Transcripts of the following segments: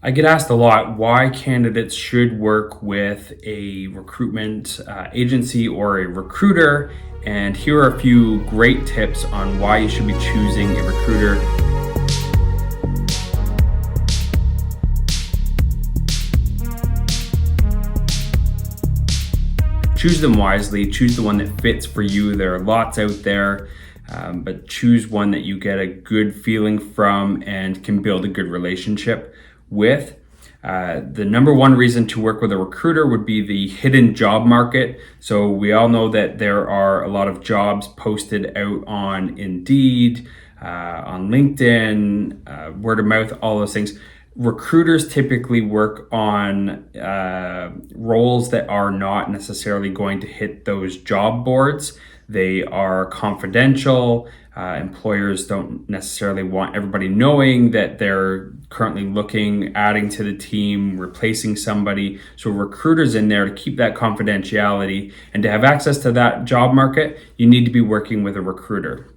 I get asked a lot why candidates should work with a recruitment agency or a recruiter, and here are a few great tips on why you should be choosing a recruiter. Choose them wisely, choose the one that fits for you. There are lots out there, but choose one that you get a good feeling from and can build a good relationship with. The number one reason to work with a recruiter would be the hidden job market. So we all know that there are a lot of jobs posted out on Indeed, on LinkedIn, word of mouth, all those things. Recruiters typically work on roles that are not necessarily going to hit those job boards. They are confidential. Employers don't necessarily want everybody knowing that they're currently looking, adding to the team, replacing somebody. So recruiters in there to keep that confidentiality, and to have access to that job market, you need to be working with a recruiter.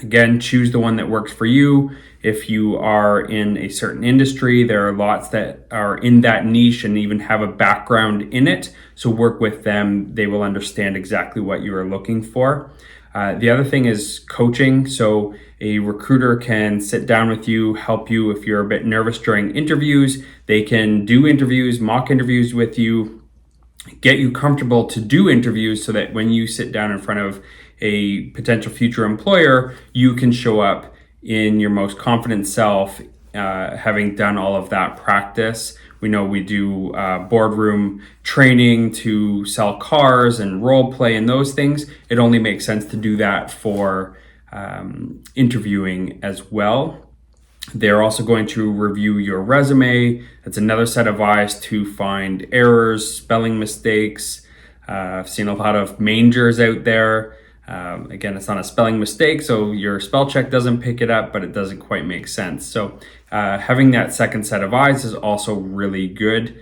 Again, choose the one that works for you. If you are in a certain industry, there are lots that are in that niche and even have a background in it. So work with them. They will understand exactly what you are looking for. The other thing is coaching. So a recruiter can sit down with you, help you if you're a bit nervous during interviews. They can do interviews, mock interviews with you, get you comfortable to do interviews so that when you sit down in front of a potential future employer, you can show up in your most confident self, having done all of that practice. We know we do boardroom training to sell cars and role play and those things. It only makes sense to do that for interviewing as well. They're also going to review your resume. That's another set of eyes to find errors, spelling mistakes. I've seen a lot of mangers out there. Again, it's not a spelling mistake, so your spell check doesn't pick it up, but it doesn't quite make sense. So having that second set of eyes is also really good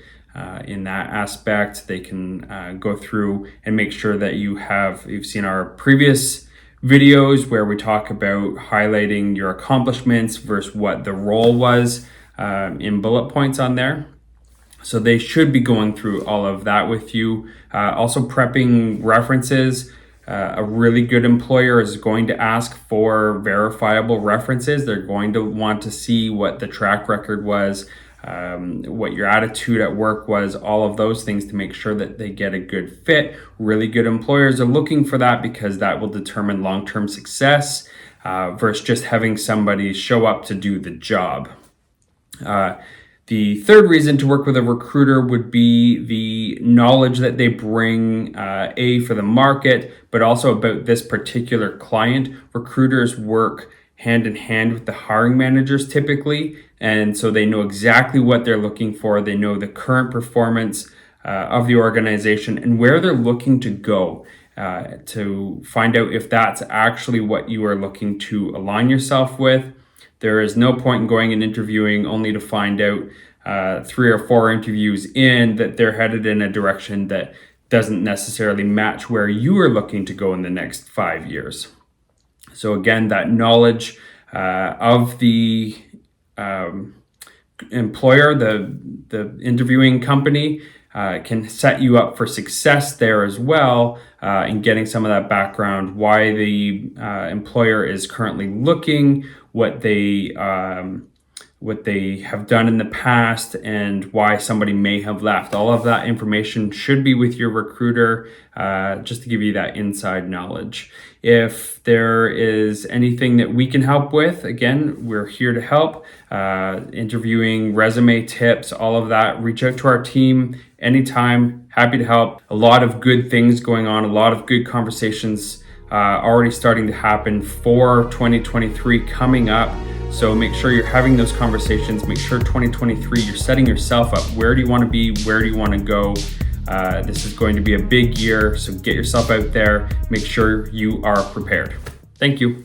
in that aspect. They can go through and make sure that you've seen our previous videos where we talk about highlighting your accomplishments versus what the role was in bullet points on there. So they should be going through all of that with you. Also prepping references. A really good employer is going to ask for verifiable references. They're going to want to see what the track record was, what your attitude at work was, all of those things to make sure that they get a good fit. Really good employers are looking for that because that will determine long-term success versus just having somebody show up to do the job. The third reason to work with a recruiter would be the knowledge that they bring, for the market, but also about this particular client. Recruiters work hand in hand with the hiring managers typically, and so they know exactly what they're looking for. They know the current performance of the organization and where they're looking to go to find out if that's actually what you are looking to align yourself with. There is no point in going and interviewing only to find out 3 or 4 interviews in that they're headed in a direction that doesn't necessarily match where you are looking to go in the next 5 years. So again, that knowledge of the employer, the interviewing company, can set you up for success there as well in getting some of that background, why the employer is currently looking, what they have done in the past, and why somebody may have left. All of that information should be with your recruiter, just to give you that inside knowledge. If there is anything that we can help with, again, we're here to help. Interviewing, resume tips, all of that, reach out to our team anytime. Happy to help. A lot of good things going on, a lot of good conversations already starting to happen for 2023 coming up. So make sure you're having those conversations. Make sure 2023, you're setting yourself up. Where do you want to be? Where do you want to go? This is going to be a big year, so get yourself out there. Make sure you are prepared. Thank you.